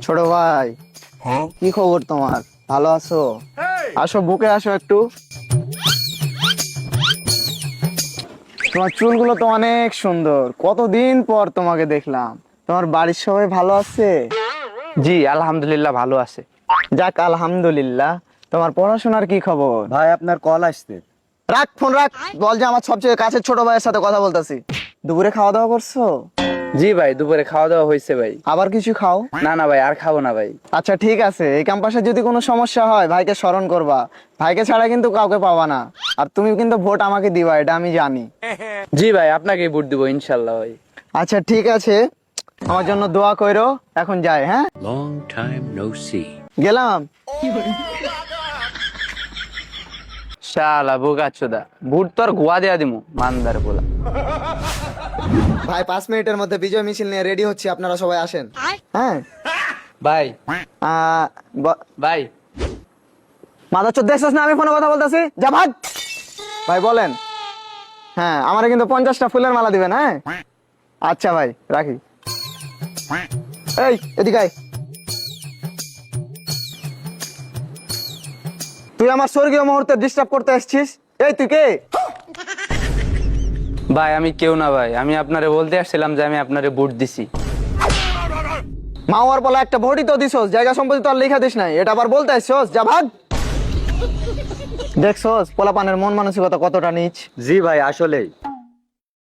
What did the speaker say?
ছোট ভাই, কি খবর তোমার? ভালো আছো? আসো, বুকে আসো একটু। তোমার চুলগুলো তো অনেক সুন্দর, কতদিন পর তোমাকে দেখলাম। তোমার বাড়ির সবাই ভালো আছে? জি আলহামদুলিল্লাহ ভালো আছে। যাক, আলহামদুলিল্লাহ। তোমার পড়াশোনার কি খবর? ভাই আপনার কল আসছে। রাখ ফোন, রাখ। বল যে আমার সবচেয়ে কাছের ছোট ভাইয়ের সাথে কথা বলতেছি। দুপুরে খাওয়া দাওয়া করছো? জি ভাই, দুপুরে খাওয়া দাওয়া হয়েছে ভাই। আবার কিছু খাও? না না ভাই, আর খাবো না ভাই। আচ্ছা ঠিক আছে, এই ক্যাম্পাসে যদি কোনো সমস্যা হয় ভাইকে স্মরণ করবা। ভাইকে ছাড়া কিন্তু কাউকে পাবা না। আর তুমি কিন্তু ভোট আমাকে দিবা, এটা আমি জানি। জি ভাই, আপনাকেই ভোট দিব ইনশাল্লাহ ভাই। আচ্ছা ঠিক আছে, আমার জন্য দোয়া কইরো। এখন যাই, হ্যাঁ? Long time no see. গেলাম। শালা বোকাচোদা, ভোট তো আর গোয়া দেয়া দিমু মানদার বলা। ভাই 5 মিনিটের মধ্যে বিজয় মিছিল নিয়ে রেডি হচ্ছি, আপনারা সবাই আসেন। হ্যাঁ। ভাই ভাই মাদার দেখছিস না আমি ফোনে কথা বলতেছি? যা ভাগ। ভাই বলেন। হ্যাঁ, আমারে কিন্তু 50টা ফুলের মালা দিবেন, হ্যাঁ? আচ্ছা ভাই, রাখি। এই এদিকে আয়। তুই আমার স্বর্গীয় মুহূর্তে ডিস্টার্ব করতে আসছিস? এই তুই কে? ভাই আমি কেউ না ভাই, আমি আপনারে বলতে আসছিলাম যে আমি আপনারে ভোট দিছি। মাওয়ার বলা একটা ভোটই তো দিছস, জায়গা সম্পত্তি তো আর লেখা দিস নাই, এটা আবার বলতে আসছস? যা ভাগ। দেখছস পোলাপানের মন মানসিকতা কতটা নিচ। জি ভাই আসলেই